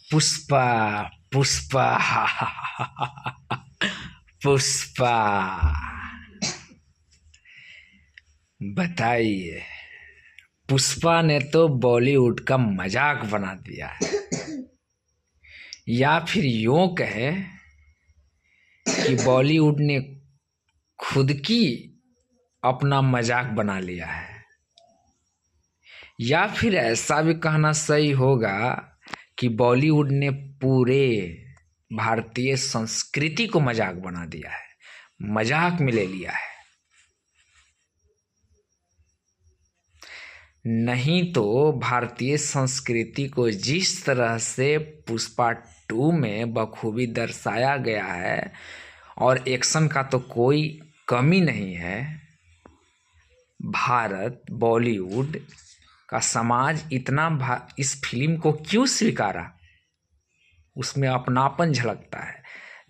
पुष्पा पुष्पा पुष्पा। बताइए, पुष्पा ने तो बॉलीवुड का मजाक बना दिया है, या फिर यूं कहे कि बॉलीवुड ने खुद की अपना मजाक बना लिया है, या फिर ऐसा भी कहना सही होगा कि बॉलीवुड ने पूरे भारतीय संस्कृति को मजाक बना दिया है, मजाक में ले लिया है। नहीं तो भारतीय संस्कृति को जिस तरह से पुष्पा 2 में बखूबी दर्शाया गया है, और एक्शन का तो कोई कमी नहीं है, भारत बॉलीवुड का समाज इतना इस फिल्म को क्यों स्वीकारा, उसमें अपनापन झलकता है।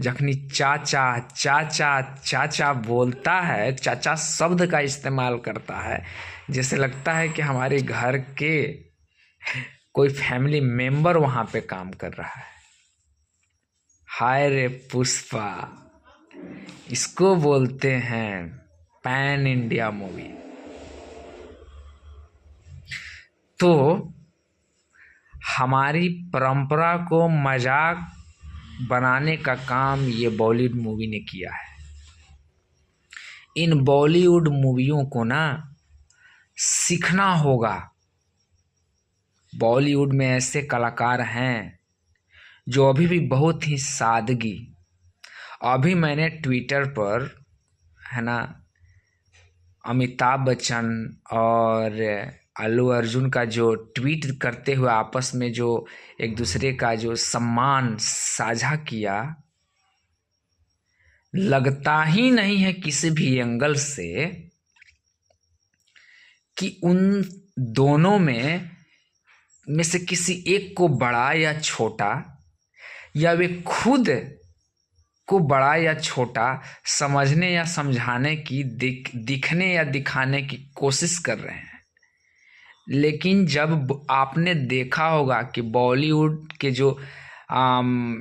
जखनी चाचा चाचा चाचा बोलता है, चाचा शब्द का इस्तेमाल करता है, जैसे लगता है कि हमारे घर के कोई फैमिली मेंबर वहां पे काम कर रहा है। हाय रे पुष्पा, इसको बोलते हैं पैन इंडिया मूवी। तो हमारी परंपरा को मजाक बनाने का काम ये बॉलीवुड मूवी ने किया है। इन बॉलीवुड मूवियों को ना सीखना होगा। बॉलीवुड में ऐसे कलाकार हैं जो अभी भी बहुत ही सादगी। अभी मैंने ट्विटर पर, है ना, अमिताभ बच्चन और अल्लू अर्जुन का जो ट्वीट करते हुए आपस में जो एक दूसरे का जो सम्मान साझा किया, लगता ही नहीं है किसी भी एंगल से कि उन दोनों में से किसी एक को बड़ा या छोटा, या वे खुद को बड़ा या छोटा समझने या समझाने की दिखने या दिखाने की कोशिश कर रहे हैं। लेकिन जब आपने देखा होगा कि बॉलीवुड के जो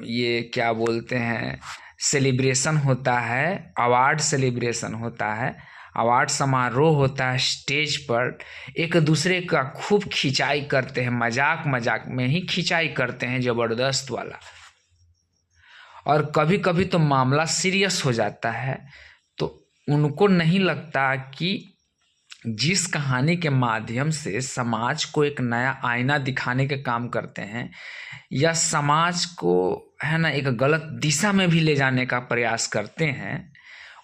ये क्या बोलते हैं, सेलिब्रेशन होता है, अवार्ड सेलिब्रेशन होता है, अवार्ड समारोह होता है, स्टेज पर एक दूसरे का खूब खिंचाई करते हैं, मजाक मजाक में ही खिंचाई करते हैं, ज़बरदस्त वाला। और कभी कभी तो मामला सीरियस हो जाता है, तो उनको नहीं लगता कि जिस कहानी के माध्यम से समाज को एक नया आईना दिखाने के काम करते हैं, या समाज को, है ना, एक गलत दिशा में भी ले जाने का प्रयास करते हैं,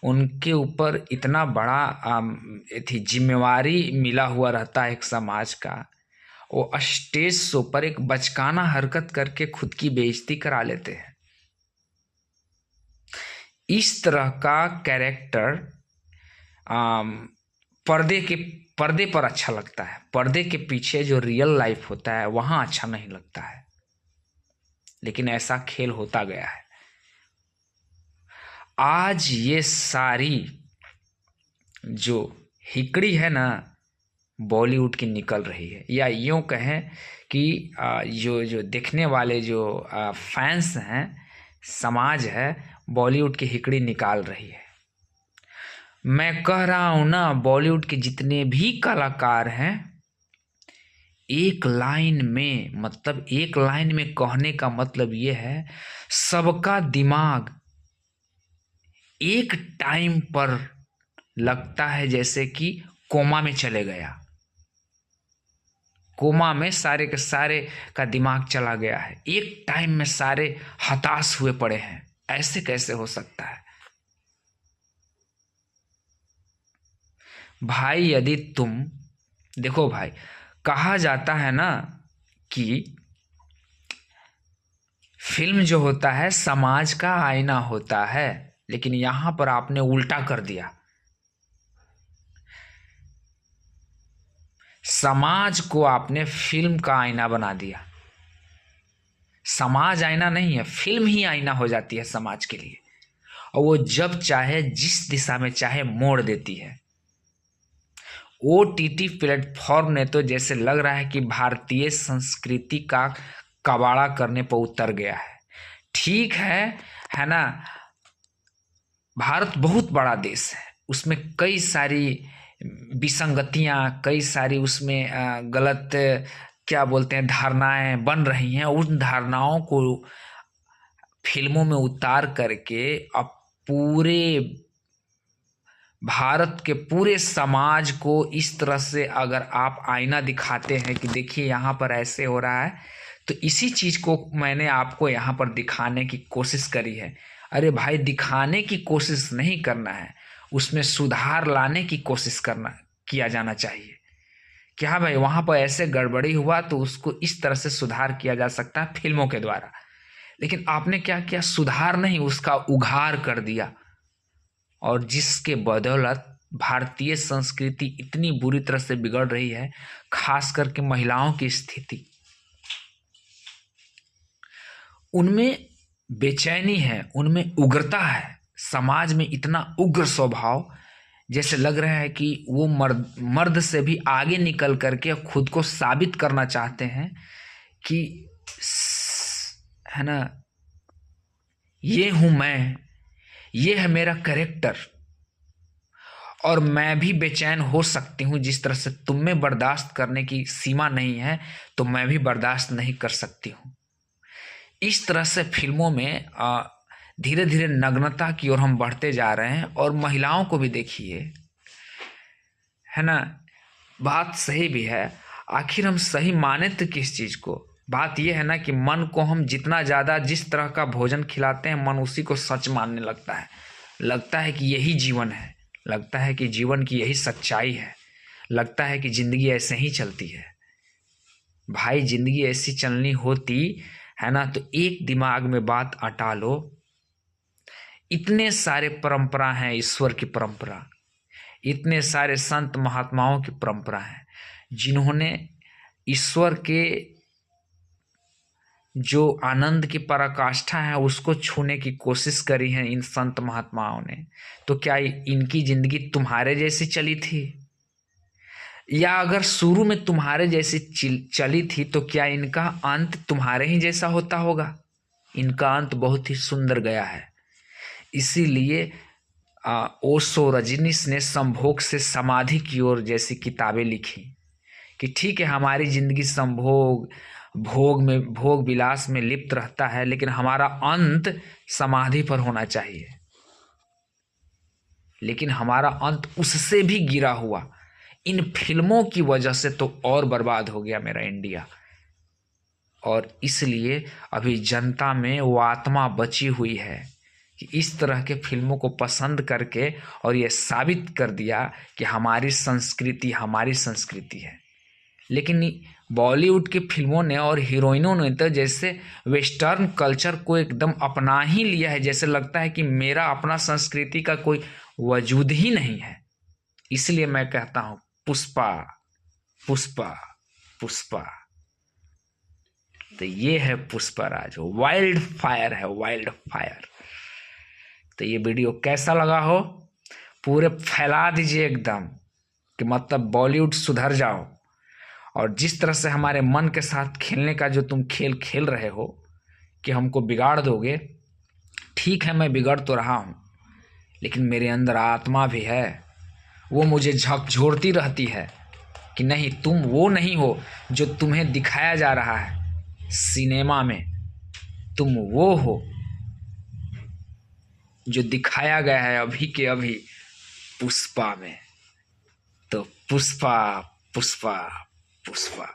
उनके ऊपर इतना बड़ा जिम्मेवारी मिला हुआ रहता है एक समाज का। वो स्टेज शो पर एक बचकाना हरकत करके खुद की बेइज्जती करा लेते हैं। इस तरह का कैरेक्टर पर्दे पर अच्छा लगता है, पर्दे के पीछे जो रियल लाइफ होता है वहां अच्छा नहीं लगता है। लेकिन ऐसा खेल होता गया है। आज ये सारी जो हिकड़ी है ना बॉलीवुड की निकल रही है, या यूं कहें कि जो देखने वाले जो फैंस हैं, समाज है, बॉलीवुड की हिकड़ी निकाल रही है। मैं कह रहा हूं ना, बॉलीवुड के जितने भी कलाकार हैं, एक लाइन में, मतलब एक लाइन में कहने का मतलब ये है, सबका दिमाग एक टाइम पर लगता है जैसे कि कोमा में चले गया। कोमा में सारे के सारे का दिमाग चला गया है, एक टाइम में सारे हताश हुए पड़े हैं। ऐसे कैसे हो सकता है भाई? यदि तुम देखो भाई, कहा जाता है ना कि फिल्म जो होता है समाज का आईना होता है, लेकिन यहां पर आपने उल्टा कर दिया। समाज को आपने फिल्म का आईना बना दिया। समाज आईना नहीं है, फिल्म ही आईना हो जाती है समाज के लिए, और वो जब चाहे जिस दिशा में चाहे मोड़ देती है। OTT प्लेटफॉर्म ने तो जैसे लग रहा है कि भारतीय संस्कृति का कबाड़ा करने पर उतर गया है। ठीक है ना। भारत बहुत बड़ा देश है, उसमें कई सारी विसंगतियां, कई सारी उसमें गलत क्या बोलते हैं धारणाएं बन रही हैं। उन धारणाओं को फिल्मों में उतार करके अब पूरे भारत के पूरे समाज को इस तरह से अगर आप आईना दिखाते हैं कि देखिए यहाँ पर ऐसे हो रहा है, तो इसी चीज को मैंने आपको यहाँ पर दिखाने की कोशिश करी है। अरे भाई, दिखाने की कोशिश नहीं करना है, उसमें सुधार लाने की कोशिश किया जाना चाहिए कि हाँ भाई वहां पर ऐसे गड़बड़ी हुआ तो उसको इस तरह से सुधार किया जा सकता है फिल्मों के द्वारा। लेकिन आपने क्या किया, सुधार नहीं, उसका उघार कर दिया, और जिसके बदौलत भारतीय संस्कृति इतनी बुरी तरह से बिगड़ रही है, खास करके महिलाओं की स्थिति। उनमें बेचैनी है, उनमें उग्रता है, समाज में इतना उग्र स्वभाव, जैसे लग रहा है कि वो मर्द से भी आगे निकल करके खुद को साबित करना चाहते हैं कि है ना, ये हूं मैं, ये है मेरा कैरेक्टर, और मैं भी बेचैन हो सकती हूं। जिस तरह से तुम में बर्दाश्त करने की सीमा नहीं है, तो मैं भी बर्दाश्त नहीं कर सकती हूं। इस तरह से फिल्मों में धीरे धीरे नग्नता की ओर हम बढ़ते जा रहे हैं। और महिलाओं को भी देखिए, है ना, बात सही भी है। आखिर हम सही माने तो किस चीज को? बात यह है ना कि मन को हम जितना ज्यादा जिस तरह का भोजन खिलाते हैं, मन उसी को सच मानने लगता है कि यही जीवन है, लगता है कि जीवन की यही सच्चाई है, लगता है कि जिंदगी ऐसे ही चलती है। भाई, जिंदगी ऐसी चलनी होती है ना, तो एक दिमाग में बात अटा लो, इतने सारे परंपरा हैं, ईश्वर की परंपरा, इतने सारे संत महात्माओं की परंपरा है, जिन्होंने ईश्वर के जो आनंद की पराकाष्ठा है उसको छूने की कोशिश करी है इन संत महात्माओं ने। तो क्या इनकी जिंदगी तुम्हारे जैसी चली थी? या अगर शुरू में तुम्हारे जैसी चली थी तो क्या इनका अंत तुम्हारे ही जैसा होता होगा? इनका अंत बहुत ही सुंदर गया है। इसीलिए ओशो, रजनीश ने संभोग से समाधि की ओर जैसी किताबें लिखी कि ठीक है, हमारी जिंदगी संभोग भोग विलास में लिप्त रहता है, लेकिन हमारा अंत समाधि पर होना चाहिए। लेकिन हमारा अंत उससे भी गिरा हुआ, इन फिल्मों की वजह से तो और बर्बाद हो गया मेरा इंडिया। और इसलिए अभी जनता में वो आत्मा बची हुई है कि इस तरह के फिल्मों को पसंद करके और ये साबित कर दिया कि हमारी संस्कृति है। लेकिन बॉलीवुड की फिल्मों ने और हीरोइनों ने तो जैसे वेस्टर्न कल्चर को एकदम अपना ही लिया है, जैसे लगता है कि मेरा अपना संस्कृति का कोई वजूद ही नहीं है। इसलिए मैं कहता हूं, पुष्पा पुष्पा पुष्पा। तो ये है पुष्पराज, वाइल्ड फायर है, वाइल्ड फायर। तो ये वीडियो कैसा लगा हो, पूरे फैला दीजिए एकदम, कि मतलब बॉलीवुड सुधर जाओ। और जिस तरह से हमारे मन के साथ खेलने का जो तुम खेल खेल रहे हो कि हमको बिगाड़ दोगे, ठीक है, मैं बिगड़ तो रहा हूं, लेकिन मेरे अंदर आत्मा भी है, वो मुझे झकझोरती रहती है कि नहीं, तुम वो नहीं हो जो तुम्हें दिखाया जा रहा है सिनेमा में, तुम वो हो जो दिखाया गया है अभी के अभी पुष्पा में। तो पुष्पा पुष्पा पुष्पा।